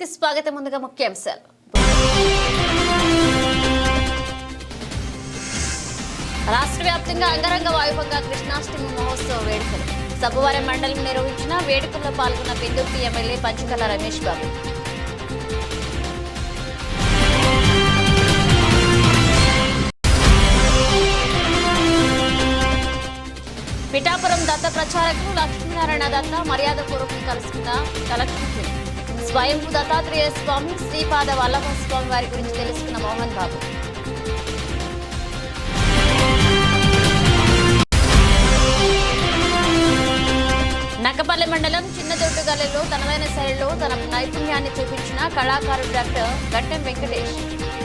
కి స్వాగతం. ముందుగా ముఖ్యాంశాలు. రాష్ట్ర వ్యాప్తంగా అంగరంగ వైభవంగా కృష్ణాష్టమి మహోత్సవ వేడుకలు. సబ్బవరం మండలం నిర్వహించిన వేడుకల్లో పాల్గొన్న పెందుర్తి ఎమ్మెల్యే పంచకర్ల రమేష్ బాబు. పిఠాపురం దత్త ప్రచారకులు లక్ష్మీనారాయణ దత్త మర్యాదపూర్వకంగా కలుసుకున్న కలెక్టర్. స్వయంభూ దత్తాత్రేయ స్వామి, శ్రీపాద వల్లభ స్వామి వారి గురించి తెలుసుకున్న మోహన్ బాబు. నక్కపల్లి మండలం చిన్నదొడ్డుగల్లెలో తనదైన శైలిలో తన నైపుణ్యాన్ని చూపించిన కళాకారుడు డాక్టర్ గట్టెం వెంకటేష్.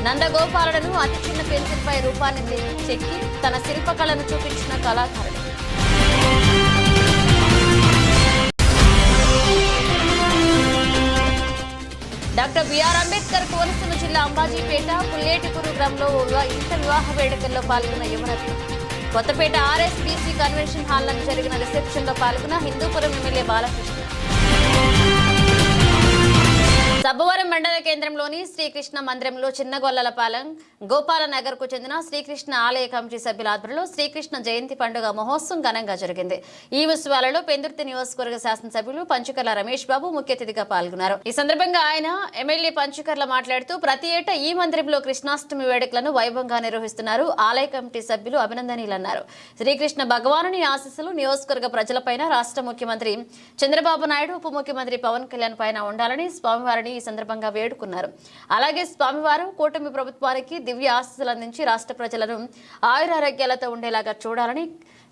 నందగోపాలులను అతి చిన్న పెన్సిల్ పై రూపాన్ని చెక్కి తన శిల్పకళను చూపించిన కళాకారుడు. డాక్టర్ బిఆర్ అంబేద్కర్ కోనసీమ జిల్లా అంబాజీపేట పుల్లేటిపూరు గ్రామంలో ఇంత వివాహ వేడుకల్లో పాల్గొన్న యువరత్న. కొత్తపేట ఆర్ఎస్బీసీ కన్వెన్షన్ హాల్ నందు జరిగిన రిసెప్షన్ లో పాల్గొన్న హిందూపురం ఎమ్మెల్యే బాలకృష్ణ. సబ్బవరం మండల కేంద్రంలోని శ్రీకృష్ణ మందిరంలో చిన్నగొల్లలపాలెం గోపాలనగర్ కు చెందిన శ్రీకృష్ణ ఆలయ కమిటీ సభ్యుల ఆధ్వర్యంలో శ్రీకృష్ణ జయంతి పండుగ మహోత్సవం ఘనంగా జరిగింది. ఈ ఉత్సవాలలో పెందుర్తి నియోజకవర్గ శాసనసభ్యులు పంచకర్ల రమేష్ బాబు ముఖ్య అతిథిగా పాల్గొన్నారు. ఈ సందర్భంగా ఆయన ఎమ్మెల్యే పంచకర్ల మాట్లాడుతూ ప్రతి ఏటా ఈ మందిరంలో కృష్ణాష్టమి వేడుకలను వైభవంగా నిర్వహిస్తున్నారు. ఆలయ కమిటీ సభ్యులు అభినందనీయులన్నారు. శ్రీకృష్ణ భగవానుని ఆశీస్సులు నియోజకవర్గ ప్రజలపైన, రాష్ట్ర ముఖ్యమంత్రి చంద్రబాబు నాయుడు, ఉప ముఖ్యమంత్రి పవన్ కళ్యాణ్ పైన ఉండాలని స్వామివారిని ఈ సందర్భంగా వేడుకున్నారు. అలాగే స్వామివారు కూటమి ప్రభుత్వానికి దివ్య ఆశీస్సులు అందించి రాష్ట్ర ప్రజలను ఆయురారోగ్యాలతో ఉండేలాగా చూడాలని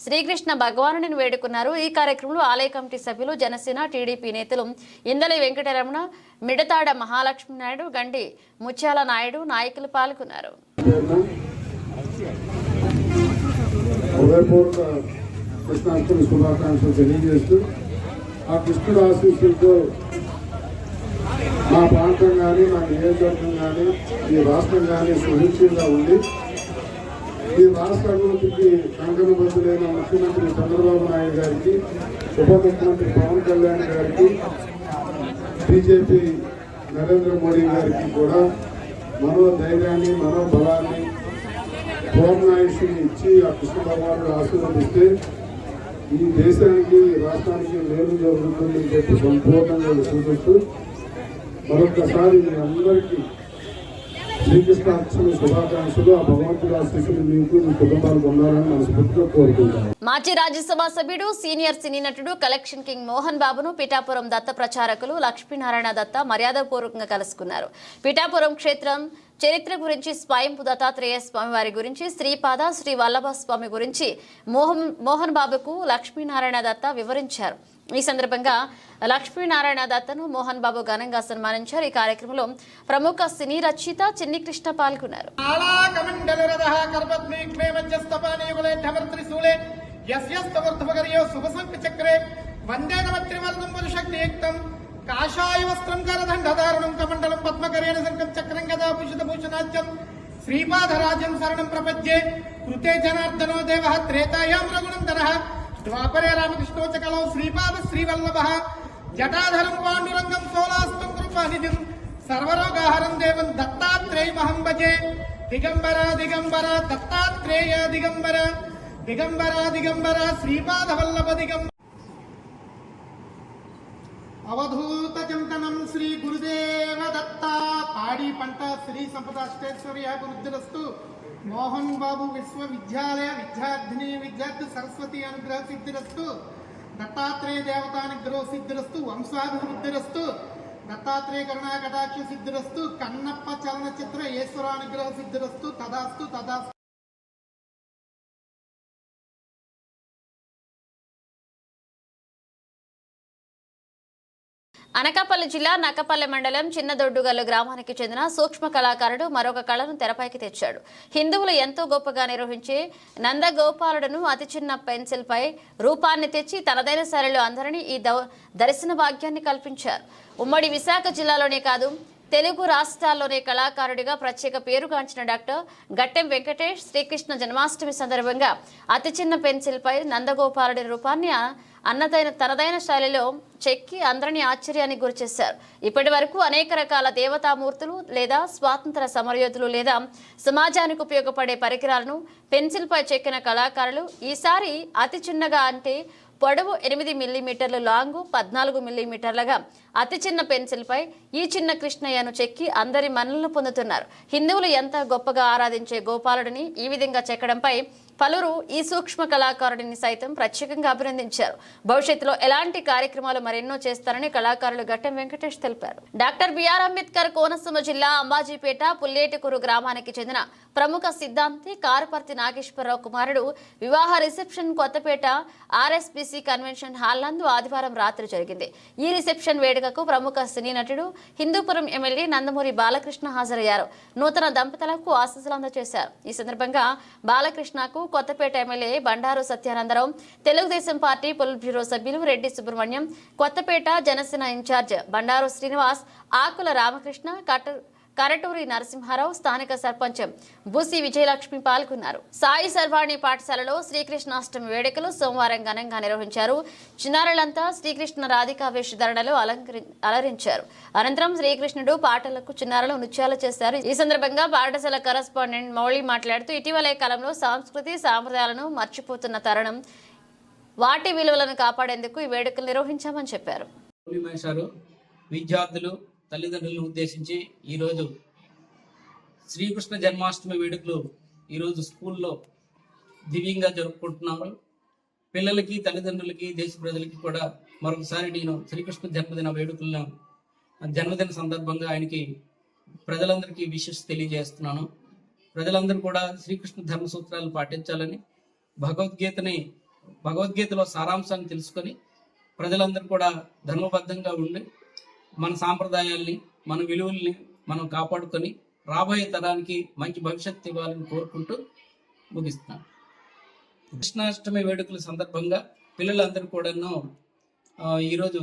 శ్రీకృష్ణ భగవానుని వేడుకున్నారు. ఈ కార్యక్రమంలో ఆలయ కమిటీ సభ్యులు, జనసేన, టీడీపీ నేతలు ఇందలి వెంకటరమణ, మిడతాడ మహాలక్ష్మి నాయుడు, గండి ముత్యాల నాయుడు నాయకులు పాల్గొన్నారు. మా ప్రాంతం కానీ, మా నియోజకవర్గం కానీ, ఈ రాష్ట్రం కానీ సుభిక్షంగా ఉండి ఈ రాష్ట్ర అభివృద్ధికి కంకణబద్ధులైన ముఖ్యమంత్రి చంద్రబాబు నాయుడు గారికి, ఉప ముఖ్యమంత్రి పవన్ కళ్యాణ్ గారికి, బీజేపీ నరేంద్ర మోడీ గారికి కూడా మనోధైర్యాన్ని, మనోబలాన్ని, పూర్ణాయుష్ని ఇచ్చి ఆ కృష్ణ భగవానుడు ఆశీర్వదిస్తే ఈ దేశానికి, రాష్ట్రానికి మేలు జరుగుతుందని చెప్పి సంపూర్ణంగా సూచిస్తూ మరొకసారి మీ అందరికీ శ్రీకృష్ణాష్టమి శుభాకాంక్షలు. ఆ భగవంతుడు ఆశీస్సులు మీకు, మీ కుటుంబాలు పొందాలని మనస్ఫూర్తిగా కోరుకుంటున్నాను. మాజీ రాజ్యసభ సభ్యుడు, సీనియర్ సినీ నటుడు, కలెక్షన్ కింగ్ మోహన్ బాబును పిఠాపురం దత్త ప్రచారకులు లక్ష్మీనారాయణ దత్త మర్యాదపూర్వకంగా కలుసుకున్నారు. పిఠాపురం క్షేత్రం చరిత్ర గురించి, స్వయంభూ దత్తాత్రేయ స్వామి వారి గురించి, శ్రీపాద శ్రీ వల్లభ స్వామి గురించి మోహన్ బాబుకు లక్ష్మీనారాయణ దత్త వివరించారు. ఈ సందర్భంగా లక్ష్మీనారాయణ దత్తను మోహన్ బాబు ఘనంగా సన్మానించారు. ఈ కార్యక్రమంలో ప్రముఖ సినీ రచయిత చిన్ని కృష్ణ పాల్గొన్నారు. శ్రీపాదరాజం శరణం ప్రపద్యే కృతే జనార్దనో దేవ త్రేతాయాం రఘునందనః ద్వాపరే రామకృష్ణోచకలో శ్రీపాద శ్రీవల్లభ జటాధరం పాండురంగం సోలాస్తం కృపానిధిం సర్వరోగాహరం దేవం దత్తాత్రేయమహం భజే. దిగంబర దిగంబర దత్తాత్రేయ దిగంబర, దిగంబర దిగంబర శ్రీపాద వల్లభ దిగంబర. అవధూత చింతనం శ్రీ గురుదేవ దత్త. పాడి పంట శ్రీ సంపద అష్టైశ్వర్య వృద్ధిరస్తు. మోహన్ బాబు విశ్వవిద్యాలయ విద్యార్థిని విద్యార్థి సరస్వతి అనుగ్రహ సిద్ధిరస్తు. దత్తాత్రేయ దేవతానుగ్రహ సిద్ధిరస్తు. వంశాభివృద్ధిరస్తు. దత్తాత్రేయ కరుణా కటాక్ష సిద్ధిరస్తు. కన్నప్ప చలనచిత్ర ఈశ్వరానుగ్రహ సిద్ధిరస్తు. తదాస్తు తదాస్తు. అనకాపల్లి జిల్లా నక్కపల్లి మండలం చిన్నదొడ్డుగల్లు గ్రామానికి చెందిన సూక్ష్మ కళాకారుడు మరొక కళను తెరపైకి తెచ్చాడు. హిందువులు ఎంతో గొప్పగా నిర్వహించే నందగోపాలుడును అతి చిన్న పెన్సిల్ పై రూపాన్ని తెచ్చి తనదైన శైలిలో అందరినీ ఈ దర్శన భాగ్యాన్ని కల్పించారు. ఉమ్మడి విశాఖ జిల్లాలోనే కాదు, తెలుగు రాష్ట్రాల్లోనే కళాకారుడిగా ప్రత్యేక పేరుగాంచిన డాక్టర్ గట్టెం వెంకటేష్ శ్రీకృష్ణ జన్మాష్టమి సందర్భంగా అతి చిన్న పెన్సిల్పై నందగోపాలుడి రూపాన్ని తనదైన శైలిలో చెక్కి అందరినీ ఆశ్చర్యానికి గురిచేశారు. ఇప్పటి వరకు అనేక రకాల దేవతామూర్తులు లేదా స్వాతంత్ర సమరయోధులు లేదా సమాజానికి ఉపయోగపడే పరికరాలను పెన్సిల్పై చెక్కిన కళాకారులు ఈసారి అతి చిన్నగా అంటే పొడవు 8 మిల్లీమీటర్లు, లాంగు 14 మిల్లీమీటర్లుగా అతి చిన్న పెన్సిల్పై ఈ చిన్న కృష్ణయ్యను చెక్కి అందరి మన్ననలు పొందుతున్నారు. హిందువులు ఎంత గొప్పగా ఆరాధించే గోపాలుడిని ఈ విధంగా చెక్కడంపై పలువురు ఈ సూక్ష్మ కళాకారుడిని సైతం ప్రత్యేకంగా అభినందించారు. భవిష్యత్తులో ఎలాంటి కార్యక్రమాలు మరెన్నో చేస్తారని కళాకారులు గట్టెం వెంకటేష్ తెలిపారు. డాక్టర్ బిఆర్ అంబేద్కర్ కోనసీమ జిల్లా అంబాజీపేట పుల్లేటికూరు గ్రామానికి చెందిన ప్రముఖ సిద్ధాంతి కారుపర్తి నాగేశ్వరరావు కుమారుడు వివాహ రిసెప్షన్ కొత్తపేట ఆర్ఎస్బీసీ కన్వెన్షన్ హాల్ నందు ఆదివారం రాత్రి జరిగింది. ఈ రిసెప్షన్ వేడుకకు ప్రముఖ సినీ నటుడు హిందూపురం ఎమ్మెల్యే నందమూరి బాలకృష్ణ హాజరయ్యారు. నూతన దంపతులకు ఆశీస్సులు అందజేశారు. ఈ సందర్భంగా బాలకృష్ణకు Kothapeta MLA Bandaru Satyanandarao, Telugu Desam party politburo సభ్యులు రెడ్డి సుబ్రహ్మణ్యం, కొత్తపేట జనసేన ఇన్ఛార్జ్ బండారు శ్రీనివాస్, ఆకుల రామకృష్ణ, కరటూరి నరసింహారావు, స్థానిక సర్పంచ్ బుసి విజయలక్ష్మి పాల్గొన్నారు. సాయి సర్వాణి పాఠశాలలో శ్రీకృష్ణాష్టమి వేడుకలు సోమవారం ఘనంగా నిర్వహించారు. చిన్నారులంతా శ్రీకృష్ణ రాధికా వేషధారణలో అలరించారు. అనంతరం శ్రీకృష్ణుడు పాటలకు చిన్నారులు నృత్యాలు చేశారు. ఈ సందర్భంగా పాఠశాల కరస్పాండెంట్ మౌళి మాట్లాడుతూ ఇటీవలే కాలంలో సంస్కృతి సాంప్రదాయాలను మర్చిపోతున్న తరుణం, వాటి విలువలను కాపాడేందుకు ఈ వేడుకలు నిర్వహించామని చెప్పారు. విద్యార్థులు తల్లిదండ్రులను ఉద్దేశించి ఈరోజు శ్రీకృష్ణ జన్మాష్టమి వేడుకలు ఈరోజు స్కూల్లో దివ్యంగా జరుపుకుంటున్నాము. పిల్లలకి, తల్లిదండ్రులకి, దేశ ప్రజలకి కూడా మరొకసారి నేను శ్రీకృష్ణ జన్మదిన సందర్భంగా ఆయనకి ప్రజలందరికీ విషెస్ తెలియజేస్తున్నాను. ప్రజలందరూ కూడా శ్రీకృష్ణ ధర్మ సూత్రాలు పాటించాలని, భగవద్గీతలో సారాంశాన్ని తెలుసుకొని ప్రజలందరూ కూడా ధర్మబద్ధంగా ఉండి మన సాంప్రదాయాల్ని, మన విలువల్ని మనం కాపాడుకొని రాబోయే తరానికి మంచి భవిష్యత్తు ఇవ్వాలని కోరుకుంటూ ముగిస్తున్నాను. కృష్ణాష్టమి వేడుకల సందర్భంగా పిల్లలందరూ కూడాను ఈరోజు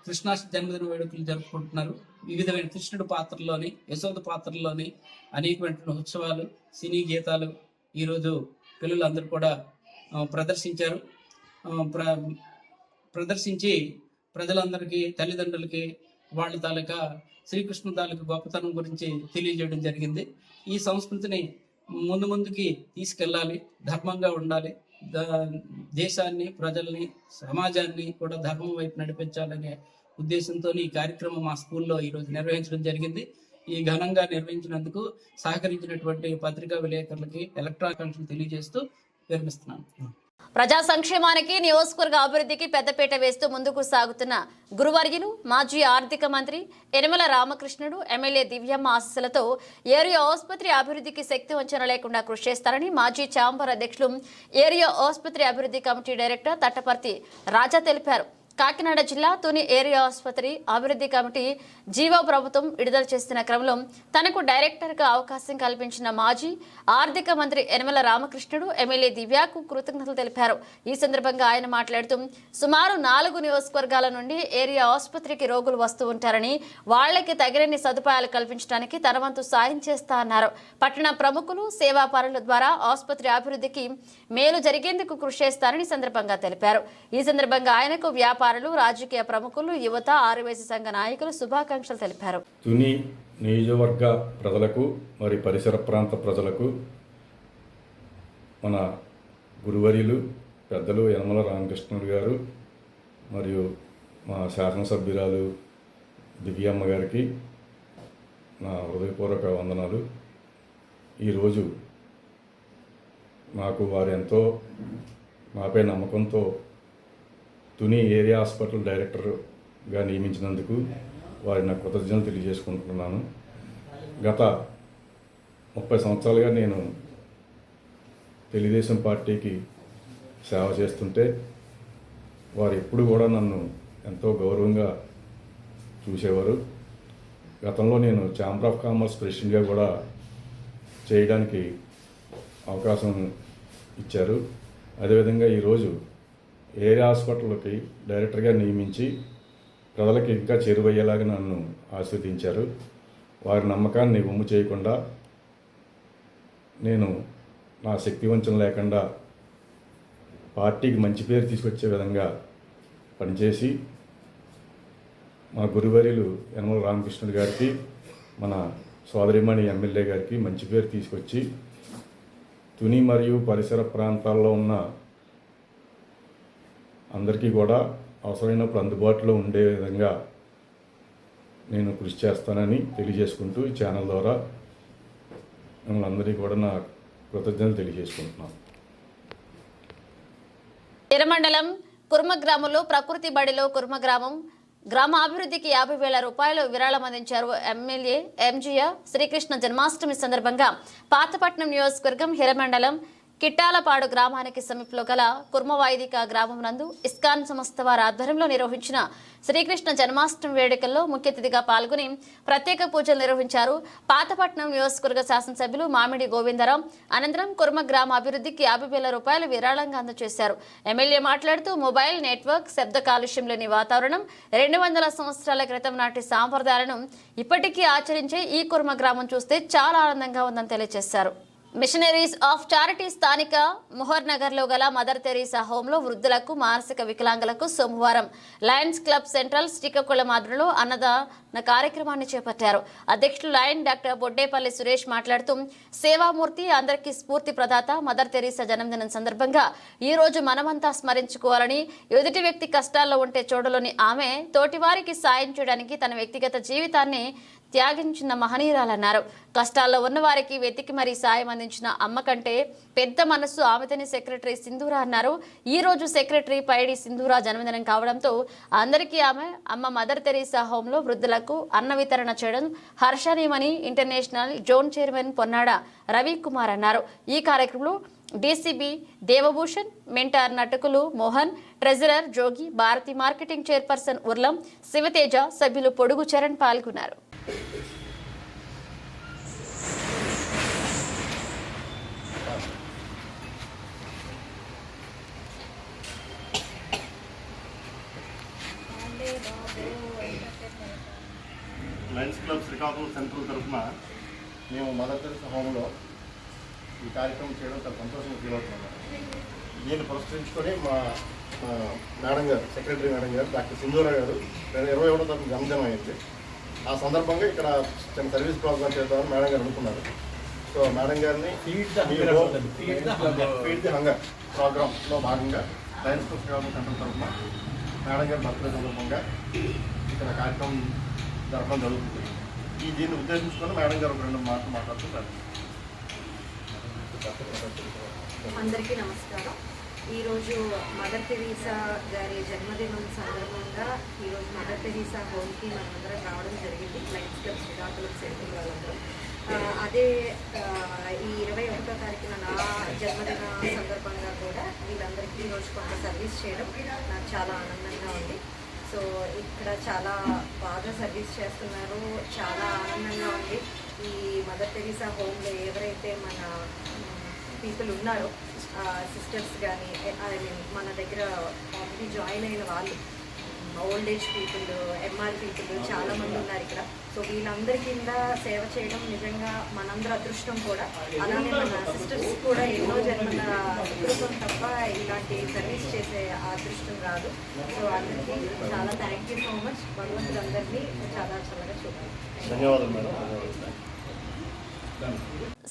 కృష్ణాష్టమి జన్మదిన వేడుకలు జరుపుకుంటున్నారు. వివిధమైన కృష్ణుడి పాత్రలోని, యశోద పాత్రలోని అనేకమైన ఉత్సవాలు, సినీ గీతాలు ఈరోజు పిల్లలందరూ కూడా ప్రదర్శించారు. ప్రదర్శించి ప్రజలందరికీ, తల్లిదండ్రులకి వాళ్ళ తాలూకా శ్రీకృష్ణ తాలూకా గొప్పతనం గురించి తెలియజేయడం జరిగింది. ఈ సంస్కృతిని ముందుకి తీసుకెళ్ళాలి, ధర్మంగా ఉండాలి, దేశాన్ని, ప్రజల్ని, సమాజాన్ని కూడా ధర్మం వైపు నడిపించాలనే ఉద్దేశంతో ఈ కార్యక్రమం మా స్కూల్లో ఈరోజు నిర్వహించడం జరిగింది. ఈ ఘనంగా నిర్వహించినందుకు సహకరించినటువంటి పత్రికా విలేకరులకి ఎలక్ట్రానిక్ తెలియజేస్తూ విరమిస్తున్నాను. ప్రజా సంక్షేమానికి, నియోజకవర్గ అభివృద్ధికి పెద్దపీట వేస్తూ ముందుకు సాగుతున్న గురువర్యులు మాజీ ఆర్థిక మంత్రి యనమల రామకృష్ణుడు ఎమ్మెల్యే దివ్యమ్మ ఆశీస్సులతో ఏరియా ఆసుపత్రి అభివృద్ధికి శక్తి వంచన లేకుండా కృషి చేస్తారని మాజీ ఛాంబర్ అధ్యక్షులు, ఏరియా ఆసుపత్రి అభివృద్ధి కమిటీ డైరెక్టర్ తట్టపర్తి రాజా తెలిపారు. కాకినాడ జిల్లా తుని ఏరియా ఆసుపత్రి అభివృద్ధి కమిటీ జీవో ప్రభుత్వం విడుదల చేస్తున్న క్రమంలో తనకు డైరెక్టర్గా అవకాశం కల్పించిన మాజీ ఆర్థిక మంత్రి యనమల రామకృష్ణుడు ఎమ్మెల్యే దివ్యాకు కృతజ్ఞతలు తెలిపారు. ఈ సందర్భంగా ఆయన మాట్లాడుతూ సుమారు 4 నియోజకవర్గాల నుండి ఏరియా ఆసుపత్రికి రోగులు వస్తూ ఉంటారని, వాళ్లకి తగినన్ని సదుపాయాలు కల్పించడానికి తన వంతు సాయం చేస్తా అన్నారు. పట్టణ ప్రముఖులు, సేవా పరుల ద్వారా ఆసుపత్రి అభివృద్ధికి మేలు జరిగేందుకు కృషి చేస్తారని సందర్భంగా తెలిపారు. ఈ సందర్భంగా ఆయనకు వ్యాపారులు, రాజకీయ ప్రముఖులు, యువత, ఆర్యవేశ సంఘ నాయకులు శుభాకాంక్షలు తెలిపారు. తుని నియోజకవర్గ ప్రజలకు, మరి పరిసర ప్రాంత ప్రజలకు మన గురువర్యులు పెద్దలు యనమల రామకృష్ణుడు గారు మరియు మా శాసనసభ్యురాలు దివ్యమ్మ గారికి నా హృదయపూర్వక వందనాలు. ఈరోజు నాకు వారు ఎంతో నాపై నమ్మకంతో తుని ఏరియా హాస్పిటల్ డైరెక్టర్గా నియమించినందుకు వారి నాకు కృతజ్ఞతలు తెలియజేసుకుంటున్నాను. గత 30 సంవత్సరాలుగా నేను తెలుగుదేశం పార్టీకి సేవ చేస్తుంటే వారు ఎప్పుడు కూడా నన్ను ఎంతో గౌరవంగా చూసేవారు. గతంలో నేను ఛాంబర్ ఆఫ్ కామర్స్ ప్రెసిడెంట్గా కూడా చేయడానికి అవకాశం ఇచ్చారు. అదేవిధంగా ఈరోజు ఏరియా హాస్పిటల్కి డైరెక్టర్గా నియమించి ప్రజలకు ఇంకా చేరువయ్యేలాగా నన్ను ఆశీర్వదించారు. వారి నమ్మకాన్ని వమ్ము చేయకుండా నేను నా శక్తి వంచన లేకుండా పార్టీకి మంచి పేరు తీసుకొచ్చే విధంగా పనిచేసి మా గురువర్యులు యనమల రామకృష్ణుడు గారికి, మన సోదరిమణి ఎమ్మెల్యే గారికి మంచి పేరు తీసుకొచ్చి తుని మరియు పరిసర ప్రాంతాల్లో ఉన్న అందరికీ కూడా అవసరమైనప్పుడు అందుబాటులో ఉండే విధంగా నేను కృషి చేస్తానని తెలియజేసుకుంటూ ఈ ఛానల్ ద్వారా మిమ్మల్ని అందరికీ కూడా నా కృతజ్ఞతలు తెలియజేసుకుంటున్నాను. ఎర్రమండలం కుర్మ గ్రామంలో ప్రకృతి బడిలో కుర్మ గ్రామ అభివృద్ధికి 50,000 రూపాయలు విరాళం అందించారు ఎమ్మెల్యే ఎంజీఆర్. శ్రీకృష్ణ జన్మాష్టమి సందర్భంగా పాతపట్నం నియోజకవర్గం హిరమండలం కిట్టాలపాడు గ్రామానికి సమీపంలో గల కుర్మవాయిదిక గ్రామం నందు ఇస్కాన్ సంస్థ వారి ఆధ్వర్యంలో నిర్వహించిన శ్రీకృష్ణ జన్మాష్టమి వేడుకల్లో ముఖ్య అతిథిగా పాల్గొని ప్రత్యేక పూజలు నిర్వహించారు. పాతపట్నం నియోజకవర్గ శాసనసభ్యులు మామిడి గోవిందరావు అనంతరం కుర్మ గ్రామ అభివృద్ధికి 50,000 రూపాయలు విరాళంగా అందజేశారు. ఎమ్మెల్యే మాట్లాడుతూ మొబైల్ నెట్వర్క్, శబ్ద కాలుష్యం లేని వాతావరణం, 200 సంవత్సరాల క్రితం నాటి సాంప్రదాయాలను ఇప్పటికీ ఆచరించే ఈ కుర్మ గ్రామం చూస్తే చాలా ఆనందంగా ఉందని తెలియజేశారు. మిషనరీస్ ఆఫ్ చారిటీ స్థానిక ముహర్ నగర్ లో గల మదర్ తెరీసా హోమ్ లో వృద్ధులకు, మానసిక వికలాంగులకు సోమవారం లయన్స్ క్లబ్ సెంట్రల్ శ్రీకాకుళం ఆధ్వర్యంలో అన్నదాన కార్యక్రమాన్ని చేపట్టారు. అధ్యక్షులు లయన్ డాక్టర్ బొడ్డేపల్లి సురేష్ మాట్లాడుతూ సేవామూర్తి, అందరికీ స్ఫూర్తి ప్రదాత మదర్ తెరీసా జన్మదినం సందర్భంగా ఈ రోజు మనమంతా స్మరించుకోవాలని, ఎదుటి వ్యక్తి కష్టాల్లో ఉంటే చూడలోని ఆమె తోటివారికి సాయం చేయడానికి తన వ్యక్తిగత జీవితాన్ని త్యాగించిన మహనీయురాలన్నారు. కష్టాల్లో ఉన్న వారికి వెతికి మరీ సాయం అందించిన అమ్మ కంటే పెద్ద మనసు ఆమెతని సెక్రటరీ సింధూరా అన్నారు. ఈ రోజు సెక్రటరీ పైడి సింధూరా జన్మదినం కావడంతో అందరికీ అమ్మ మదర్ తెరీసా హోంలో వృద్ధులకు అన్న వితరణ చేయడం హర్షణీయమని international zone chairman Ponnada Ravikumar అన్నారు. ఈ కార్యక్రమంలో DCB Devabhushan, mentor Natakulu Mohan, treasurer Jogi, Bharathi marketing chairperson Urlam Sivateja, సభ్యులు పొడుగు చరణ్ పాల్గొన్నారు. లయన్స్ క్లబ్ శ్రీకాకుళం సెంట్రల్ తరఫున మేము మదర్ తెరీసా హోమ్లో ఈ కార్యక్రమం చేయడం చాలా సంతోషంగా ఫీల్ అవుతున్నాం. దీన్ని పురస్కరించుకొని మా మేడం గారు, సెక్రటరీ మేడం గారు డాక్టర్ సింధూరా గారు 21వ తారీఖు జన్మదినం అయింది. ఆ సందర్భంగా ఇక్కడ చిన్న సర్వీస్ ప్రోగ్రామ్ చేద్దామని మేడం గారు అనుకున్నారు. సో మేడం గారిని ఫీడ్ ది హంగర్ ప్రోగ్రాంలో భాగంగా లయన్స్ క్లబ్ శ్రీకాకుళం సెంట్రల్ తరఫున మేడం గారి బర్త్డే సందర్భంగా ఇక్కడ కార్యక్రమం జరపడం జరుగుతుంది. దీన్ని ఉద్దేశించుకొని మేడం గారు 2 మాటలు మాట్లాడుతుంటారు. అందరికీ నమస్కారం. ఈరోజు మదర్ తెరీసా గారి జన్మదినం సందర్భంగా ఈరోజు మదర్ తెరీసా హోమ్కి మనందరం రావడం జరిగింది. లయన్స్ క్లబ్ శ్రీకాకుళం సెంట్రల్ వాళ్ళందరూ. అదే ఈ 21వ తారీఖున నా జన్మదిన సందర్భంగా కూడా వీళ్ళందరికీ ఈరోజు కొంత సర్వీస్ చేయడం నాకు చాలా ఆనందంగా ఉంది. సో ఇక్కడ చాలా బాగా సర్వీస్ చేస్తున్నారు, చాలా ఆనందంగా ఉంది. ఈ మదర్ తెరీసా హోమ్లో ఎవరైతే మన పీపుల్ ఉన్నారో, సిస్టర్స్ కానీ, ఐ మీన్ మన దగ్గర ఆల్రెడీ జాయిన్ అయిన వాళ్ళు, old age people, MR people చాలామంది ఉన్నారు ఇక్కడ. సో వీళ్ళందరి కింద సేవ చేయడం నిజంగా మనందరి అదృష్టం కూడా. అలానే మన సిస్టర్స్ కూడా ఎన్నో జన్మల అదృష్టం తప్ప ఇలాంటి సర్వీస్ చేసే అదృష్టం రాదు. సో అందరికీ చాలా థ్యాంక్ యూ సో మచ్. భగవంతుడు అందరినీ చాలా చల్లగా చూడాలి. ధన్యవాదాలు మేడం.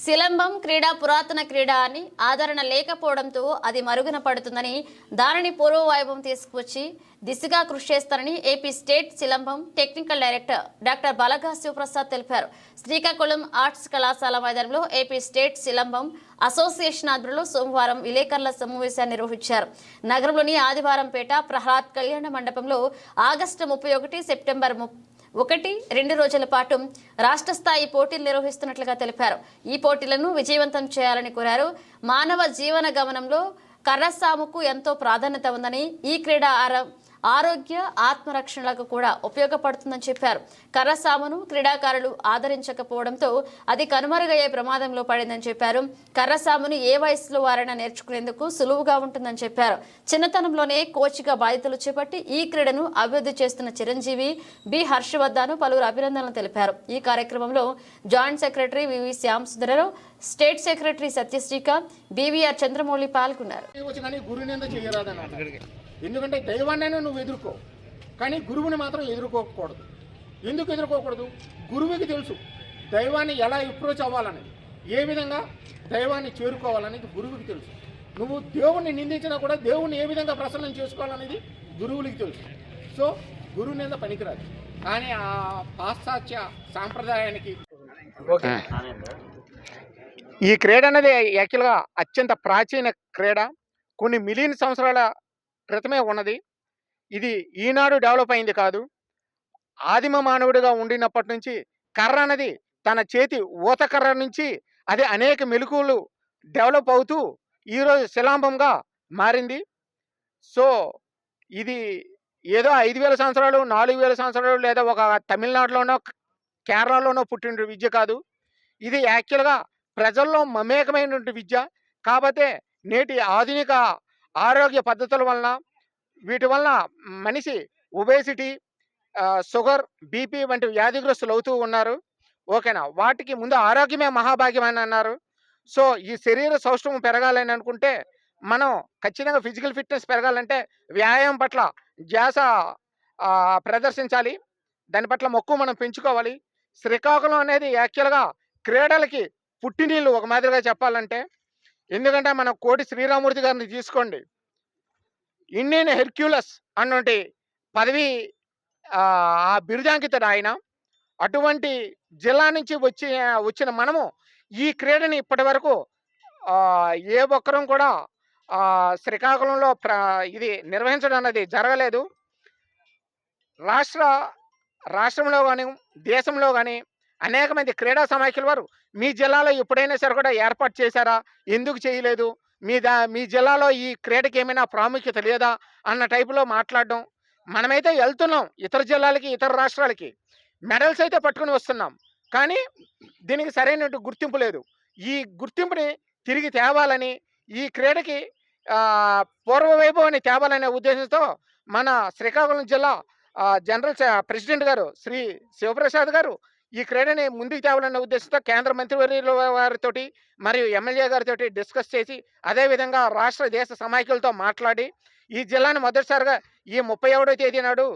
శిలంబం క్రీడ పురాతన క్రీడ అని ఆదరణ లేకపోవడంతో అది మరుగున పడుతుందని, దానిని పూర్వ వైభవం తీసుకువచ్చి దిశగా కృషి చేస్తారని AP state Silambam technical director doctor Balaga Sivaprasad తెలిపారు. శ్రీకాకుళం ఆర్ట్స్ కళాశాల మైదానంలో ఏపీ స్టేట్ శిలంబం అసోసియేషన్ ఆధ్వర్యంలో సోమవారం విలేకరుల సమావేశాన్ని నిర్వహించారు. నగరంలోని ఆదివారంపేట ప్రహ్లాద్ కళ్యాణ మండపంలో ఆగస్టు 31, సెప్టెంబర్ 1, 2 రోజుల పాటు రాష్ట్ర స్థాయి పోటీలు నిర్వహిస్తున్నట్లుగా తెలిపారు. ఈ పోటీలను విజయవంతం చేయాలని కోరారు. మానవ జీవన గమనంలో కర్రసాముకు ఎంతో ప్రాధాన్యత ఉందని, ఈ క్రీడ ఆరోగ్య ఆత్మరక్షణలకు కూడా ఉపయోగపడుతుందని చెప్పారు. కర్రసామును క్రీడాకారులు ఆదరించకపోవడంతో అది కనుమరుగయ్యే ప్రమాదంలో పడిందని చెప్పారు. కర్రసామును ఏ వయసులో వారైనా నేర్చుకునేందుకు సులువుగా ఉంటుందని చెప్పారు. చిన్నతనంలోనే కోచ్గా బాధ్యతలు చేపట్టి ఈ క్రీడను అభివృద్ధి చేస్తున్న చిరంజీవి బి హర్షవర్ధన్ పలువురు అభినందనలు తెలిపారు. ఈ కార్యక్రమంలో joint secretary VV Shyam Sundararao, state secretary Satyasrikanth, BVR Chandramouli పాల్గొన్నారు. కానీ గురుని ఎందుకు చేయరాదన్న, ఎందుకంటే దైవాన్నైనా నువ్వు ఎదుర్కో, కానీ గురువుని మాత్రం ఎదుర్కోకూడదు. ఎందుకు ఎదుర్కోకూడదు? గురువుకి తెలుసు దైవాన్ని ఎలా అప్రోచ్ అవ్వాలనేది, ఏ విధంగా దైవాన్ని చేరుకోవాలనేది గురువుకి తెలుసు. నువ్వు దేవుణ్ణి నిందించినా కూడా దేవుణ్ణి ఏ విధంగా ప్రసన్నం చేసుకోవాలనేది గురువులకి తెలుసు. సో గురువు మీద పనికిరాదు. కానీ ఆ పాశ్చాత్య సాంప్రదాయానికి ఈ క్రీడ అనేది యాక్చువల్గా అత్యంత ప్రాచీన క్రీడ, కొన్ని మిలియన్ సంవత్సరాల క్రితమే ఉన్నది. ఇది ఈనాడు డెవలప్ అయింది కాదు. ఆదిమ మానవుడిగా ఉండినప్పటి నుంచి కర్ర అనేది తన చేతి ఊత కర్ర నుంచి అది అనేక మెలకువలు డెవలప్ అవుతూ ఈరోజు శిలాంబంగా మారింది. సో ఇది ఏదో 5,000 సంవత్సరాలు 4,000 సంవత్సరాలు లేదా ఒక తమిళనాడులోనో కేరళలోనో పుట్టిన విద్య కాదు. ఇది యాక్చువల్గా ప్రజల్లో మమేకమైనటువంటి విద్య. కాకపోతే నేటి ఆధునిక ఆరోగ్య పద్ధతుల వలన వీటి వలన మనిషి ఒబేసిటీ, షుగర్, బీపీ వంటి వ్యాధిగ్రస్తులు అవుతూ ఉన్నారు. ఓకేనా, వాటికి ముందు ఆరోగ్యమే మహాభాగ్యం అని అన్నారు. సో ఈ శరీర సౌష్ఠవం పెరగాలని అనుకుంటే మనం ఖచ్చితంగా ఫిజికల్ ఫిట్నెస్ పెరగాలంటే వ్యాయామం పట్ల ధ్యాస ప్రదర్శించాలి. దాని పట్ల మక్కువ మనం పెంచుకోవాలి. శ్రీకాకుళం అనేది యాక్చువల్గా క్రీడలకి పుట్టినీళ్ళు ఒక మాదిరిగా చెప్పాలంటే. ఎందుకంటే మనం కోటి శ్రీరామూర్తి గారిని తీసుకోండి, ఇండియన్ హెర్క్యులస్ అన్నటి పదవి ఆ బిరుదాంకితుడు ఆయన. అటువంటి జిల్లా నుంచి వచ్చిన మనము ఈ క్రీడని ఇప్పటి వరకు ఏ ఒక్కరం కూడా శ్రీకాకుళంలో ఇది నిర్వహించడం అనేది జరగలేదు. రాష్ట్రంలో కానీ దేశంలో కానీ అనేక మంది క్రీడా సమాఖ్యల వారు మీ జిల్లాలో ఎప్పుడైనా సరే కూడా ఏర్పాటు చేశారా, ఎందుకు చేయలేదు, మీ జిల్లాలో ఈ క్రీడకి ఏమైనా ప్రాముఖ్యత లేదా అన్న టైపులో మాట్లాడడం. మనమైతే వెళ్తున్నాం ఇతర జిల్లాలకి, ఇతర రాష్ట్రాలకి, మెడల్స్ అయితే పట్టుకుని వస్తున్నాం, కానీ దీనికి సరైన గుర్తింపు లేదు. ఈ గుర్తింపుని తిరిగి తేవాలని, ఈ క్రీడకి పూర్వ వైభవాన్ని తేవాలనే ఉద్దేశంతో మన శ్రీకాకుళం జిల్లా జనరల్ ప్రెసిడెంట్ గారు శ్రీ శివప్రసాద్ గారు ఈ క్రీడని ముందుకు తేవాలనే ఉద్దేశంతో కేంద్ర మంత్రివర్యుల వారితో మరియు ఎమ్మెల్యే గారితో డిస్కస్ చేసి, అదేవిధంగా రాష్ట్ర దేశ సమాఖ్యలతో మాట్లాడి ఈ జిల్లాను మొదటిసారిగా ఈ 31వ తేదీ నాడు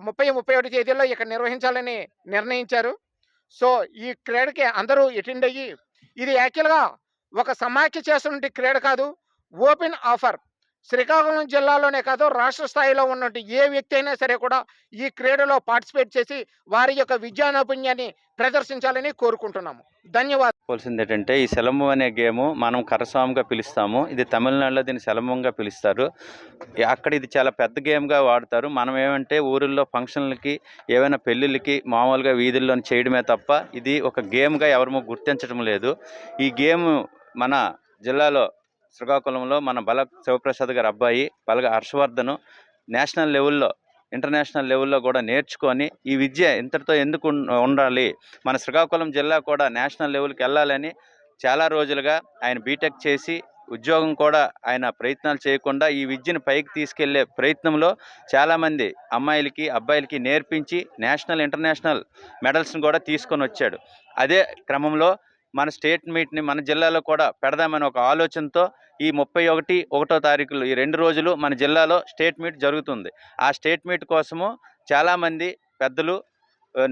31 తేదీలో ఇక్కడ నిర్వహించాలని నిర్ణయించారు. సో ఈ క్రీడకి అందరూ అటెండ్ అయ్యి, ఇది యాక్చువల్గా ఒక సమాఖ్య చేస్తున్న క్రీడ కాదు, ఓపెన్ ఆఫర్. శ్రీకాకుళం జిల్లాలోనే కాదు, రాష్ట్ర స్థాయిలో ఉన్నట్టు ఏ వ్యక్తి అయినా సరే కూడా ఈ క్రీడలో పార్టిసిపేట్ చేసి వారి యొక్క విద్యా నైపుణ్యాన్ని ప్రదర్శించాలని కోరుకుంటున్నాము. ధన్యవాదాలు. ఏంటంటే ఈ సెలంబం అనే గేము మనం కర్రసాముగా పిలుస్తాము. ఇది తమిళనాడులో దీన్ని సెలంబంగా పిలుస్తారు. అక్కడ ఇది చాలా పెద్ద గేమ్గా వాడతారు. మనం ఏమంటే ఊరిల్లో ఫంక్షన్లకి, ఏవైనా పెళ్ళిళ్ళకి మామూలుగా వీధుల్లో చేయడమే తప్ప ఇది ఒక గేమ్గా ఎవరూ గుర్తించడం లేదు. ఈ గేమ్ మన జిల్లాలో శ్రీకాకుళంలో మన బల శివప్రసాద్ గారి అబ్బాయి బలగ హర్షవర్ధన్ నేషనల్ లెవెల్లో, ఇంటర్నేషనల్ లెవెల్లో కూడా నేర్చుకొని ఈ విద్య ఇంతటితో ఎందుకు ఉండాలి, మన శ్రీకాకుళం జిల్లా కూడా నేషనల్ లెవెల్కి వెళ్ళాలని చాలా రోజులుగా ఆయన బీటెక్ చేసి ఉద్యోగం కూడా ఆయన ప్రయత్నాలు చేయకుండా ఈ విద్యను పైకి తీసుకెళ్లే ప్రయత్నంలో చాలామంది అమ్మాయిలకి అబ్బాయిలకి నేర్పించి నేషనల్ ఇంటర్నేషనల్ మెడల్స్ని కూడా తీసుకొని వచ్చాడు. అదే క్రమంలో మన స్టేట్ మీట్ని మన జిల్లాలో కూడా పెడదామని ఒక ఆలోచనతో ఈ 31వ తారీఖులు ఈ 2 రోజులు మన జిల్లాలో స్టేట్ మీట్ జరుగుతుంది. ఆ స్టేట్ మీట్ కోసము చాలామంది పెద్దలు,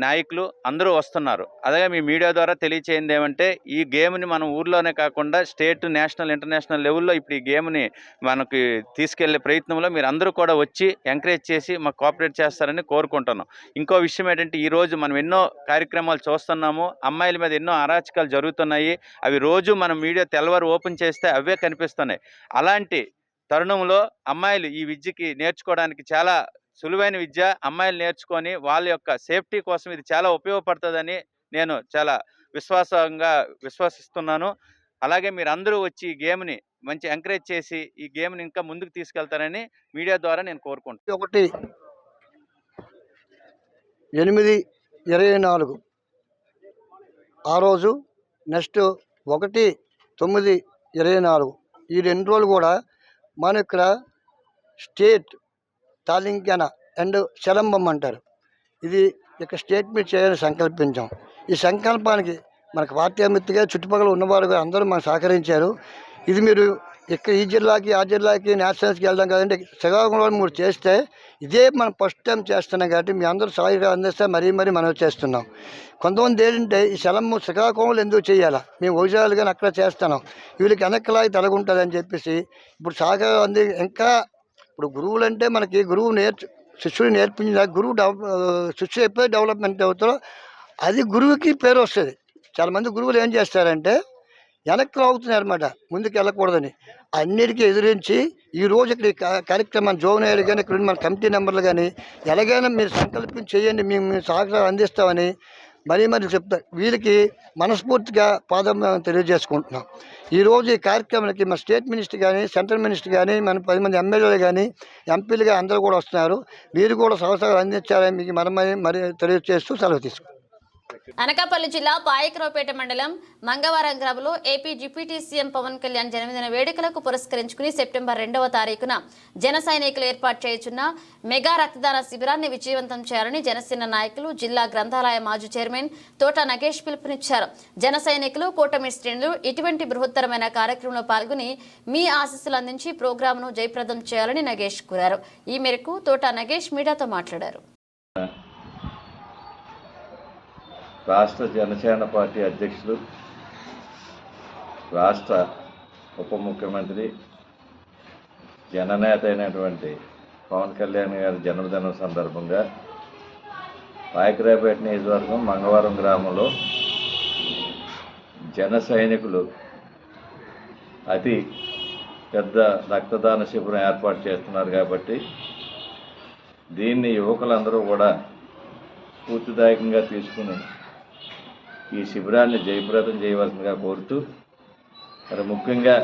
నాయకులు అందరూ వస్తున్నారు. అలాగే మీ మీడియా ద్వారా తెలియచేయండి ఏమంటే ఈ గేమ్ని మనం ఊర్లోనే కాకుండా స్టేట్, నేషనల్, ఇంటర్నేషనల్ లెవెల్లో ఇప్పుడు ఈ గేమ్ని మనకి తీసుకెళ్లే ప్రయత్నంలో మీరు అందరూ కూడా వచ్చి ఎంకరేజ్ చేసి మాకు కోఆపరేట్ చేస్తారని కోరుకుంటున్నాం. ఇంకో విషయం ఏంటంటే ఈరోజు మనం ఎన్నో కార్యక్రమాలు చూస్తున్నాము, అమ్మాయిల మీద ఎన్నో అరాచకాలు జరుగుతున్నాయి. అవి రోజు మనం మీడియా తెల్లవారు ఓపెన్ చేస్తే అవే కనిపిస్తున్నాయి. అలాంటి తరుణంలో అమ్మాయిలు ఈ విద్యకి నేర్చుకోవడానికి చాలా సులువైన విద్య. అమ్మాయిలు నేర్చుకొని వాళ్ళ యొక్క సేఫ్టీ కోసం ఇది చాలా ఉపయోగపడుతుందని నేను చాలా విశ్వాసిస్తున్నాను. అలాగే మీరందరూ వచ్చి ఈ గేమ్ని మంచి ఎంకరేజ్ చేసి ఈ గేమ్ని ఇంకా ముందుకు తీసుకెళ్తారని మీడియా ద్వారా నేను కోరుకుంటున్నాను. 1/8/24 ఆ రోజు, నెక్స్ట్ 1/9/24 ఈ 2 రోజులు కూడా మన ఇక్కడ స్టేట్ తాలింకన అండ్ శలంబం అంటారు. ఇది ఇక స్టేట్ మీద చేయాలని సంకల్పించాం. ఈ సంకల్పానికి మనకు పార్టీ అమిత్తిగా చుట్టుపక్కల ఉన్నవారు అందరూ మనకు సహకరించారు. ఇది మీరు ఇక్కడ ఈ జిల్లాకి ఆ జిల్లాకి నేషనల్స్కి వెళ్దాం కదంటే శ్రీకాకుళంలో మీరు చేస్తే ఇదే మనం ఫస్ట్ టైం చేస్తున్నాం కాబట్టి మీ అందరూ సహాయం అందిస్తే మరీ మనం చేస్తున్నాం. కొంతమంది ఏంటంటే ఈ శలము శ్రీకాకుళంలో ఎందుకు చేయాలా, మేము వైజాగ్లు కానీ అక్కడ చేస్తున్నాం, వీళ్ళకి వెనక్కలాగి తలగుంటుంది అని చెప్పేసి ఇప్పుడు సహకారం అంది. ఇంకా ఇప్పుడు గురువులు అంటే మనకి గురువు శిష్యుడు నేర్పించిన గురువు శిష్యుడు ఎప్పుడైతే డెవలప్మెంట్ అవుతారో అది గురువుకి పేరు వస్తుంది. చాలామంది గురువులు ఏం చేస్తారంటే వెనక్కి లాగుతున్నారు అనమాట, ముందుకు వెళ్ళకూడదని. అన్నిటికీ ఎదిరించి ఈరోజు ఇక్కడ కార్యక్రమాన్ని జోగునాయుడు కానీ ఇక్కడ మన కమిటీ మెంబర్లు కానీ ఎలాగైనా మీరు సంకల్పం చేయండి, మేము సహకారం అందిస్తామని మరీ చెప్తారు. వీరికి మనస్ఫూర్తిగా పాదం తెలియజేసుకుంటున్నాం. ఈరోజు ఈ కార్యక్రమానికి మన స్టేట్ మినిస్టర్ కానీ సెంట్రల్ మినిస్టర్ కానీ మన 10 మంది ఎమ్మెల్యేలు కానీ ఎంపీలుగా అందరూ కూడా వస్తున్నారు. వీరు కూడా సహకారం అందించాలని మీకు మరి తెలియజేస్తూ సెలవు తీసుకుంటాం. అనకాపల్లి జిల్లా పాయకరావుపేట మండలం మంగవరం గ్రామంలో AP deputy CM Pawan Kalyan జన్మదిన వేడుకలకు పురస్కరించుకుని సెప్టెంబర్ 2వ తారీఖున జన సైనికులు ఏర్పాటు చేయుచున్న మెగా రక్తదాన శిబిరాన్ని విజయవంతం చేయాలని జనసేన నాయకులు, జిల్లా గ్రంథాలయ మాజీ చైర్మన్ తోట నగేష్ పిలుపునిచ్చారు. జన సైనికులు, కూటమి శ్రేణులు ఇటువంటి బృహత్తరమైన కార్యక్రమంలో పాల్గొని మీ ఆశీస్సులు అందించి ప్రోగ్రాంను జయప్రదం చేయాలని నగేష్ కోరారు. ఈ మేరకు తోట నగేష్ మీడియాతో మాట్లాడారు. రాష్ట్ర జనసేన పార్టీ అధ్యక్షులు, రాష్ట్ర ఉప ముఖ్యమంత్రి, జననేత అయినటువంటి పవన్ కళ్యాణ్ గారి జన్మదినం సందర్భంగా పాయకరావుపేట నియోజకవర్గం మంగవరం గ్రామంలో జన సైనికులు అతి పెద్ద రక్తదాన శిబిరం ఏర్పాటు చేస్తున్నారు. కాబట్టి దీన్ని యువకులందరూ కూడా స్ఫూర్తిదాయకంగా తీసుకుని ఈ శిబిరాన్ని జయప్రదం చేయవలసిందిగా కోరుతూ, మరి ముఖ్యంగా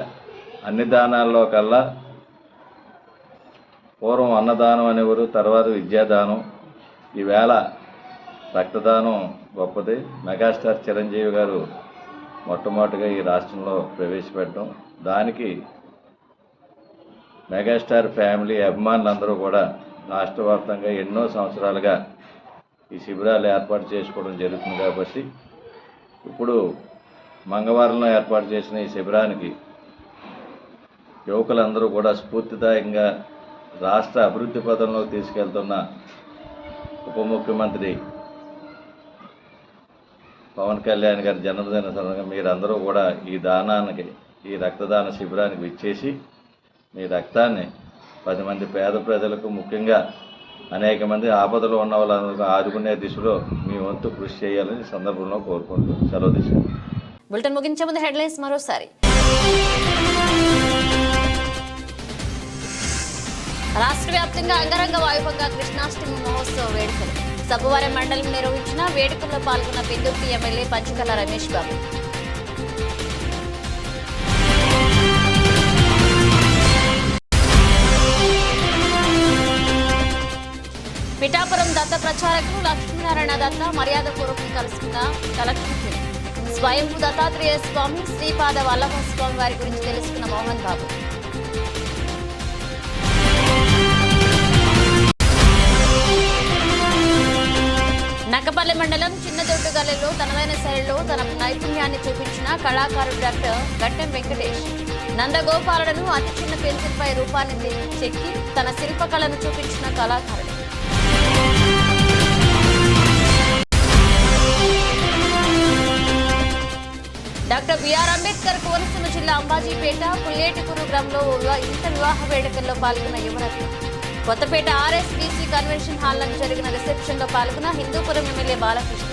అన్ని దానాల్లో కల్లా పూర్వం అన్నదానం అనేవారు, తర్వాత విద్యాదానం, ఈవేళ రక్తదానం గొప్పది. మెగాస్టార్ చిరంజీవి గారు మొట్టమొదటిగా ఈ రాష్ట్రంలో ప్రవేశపెట్టడం, దానికి మెగాస్టార్ ఫ్యామిలీ అభిమానులందరూ కూడా రాష్ట్ర వ్యాప్తంగా ఎన్నో సంవత్సరాలుగా ఈ శిబిరాలు ఏర్పాటు చేసుకోవడం జరుగుతుంది. కాబట్టి ఇప్పుడు మంగవారంలో ఏర్పాటు చేసిన ఈ శిబిరానికి యువకులందరూ కూడా స్ఫూర్తిదాయకంగా రాష్ట్ర అభివృద్ధి పథంలో తీసుకెళ్తున్న ఉప ముఖ్యమంత్రి పవన్ కళ్యాణ్ గారి జన్మదిన సందర్భంగా మీరందరూ కూడా ఈ రక్తదాన శిబిరానికి విచ్చేసి మీ రక్తాన్ని 10 మంది పేద ప్రజలకు, ముఖ్యంగా అనేక మంది ఆపదలో ఉన్న వాళ్ళందరూ ఆదుకునే దిశలో మీ వంతు కృషి చేయాలని సందర్భంలో కోరుకుంటూ సెలవు తీసుకుంటాం. బులెటిన్ ముగించే ముందు హెడ్లైన్స్ మరోసారి. రాష్ట్ర వ్యాప్తంగా అంగరంగ వైభవంగా కృష్ణాష్టమి మహోత్సవ వేడుకలు. సబ్బవరం మండలం నిర్వహించిన వేడుకల్లో పాల్గొన్న పెందుర్తి ఎమ్మెల్యే పంచకర్ల రమేష్ బాబు. పిఠాపురం దత్త ప్రచారకులు లక్ష్మీనారాయణ దత్త మర్యాదపూర్వకంగా కలుసుకున్న కలెక్టర్. స్వయంభూ దత్తాత్రేయ స్వామి, శ్రీపాద వల్లభ స్వామి వారి గురించి తెలుసుకున్న మోహన్ బాబు. నక్కపల్లి మండలం చిన్నదొడ్డుగల్లెలో తనదైన శైలిలో తన నైపుణ్యాన్ని చూపించిన కళాకారుడు డాక్టర్ గట్టెం వెంకటేష్. నందగోపాలను అతి చిన్న పెన్సిల్పై రూపాన్ని చెక్కి తన శిల్పకళను చూపించిన కళాకారుడు. డాక్టర్ బిఆర్ అంబేద్కర్ కోనసీమ జిల్లా అంబాజీపేట పుల్లేటికూరు గ్రామంలో ఇంటర్ వివాహ వేడుకల్లో పాల్గొన్న యువరత్న. కొత్తపేట ఆర్ఎస్బీసీ కన్వెన్షన్ హాల్లో జరిగిన రిసెప్షన్ లో పాల్గొన్న హిందూపురం ఎమ్మెల్యే బాలకృష్ణ.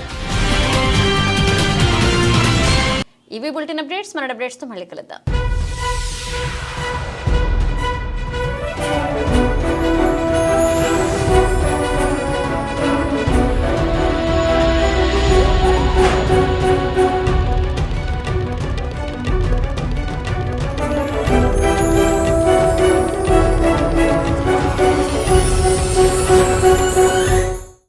ఇవి బులెటిన్ అప్డేట్స్. మన అప్డేట్స్ తో మళ్ళీ కలుద్దాం.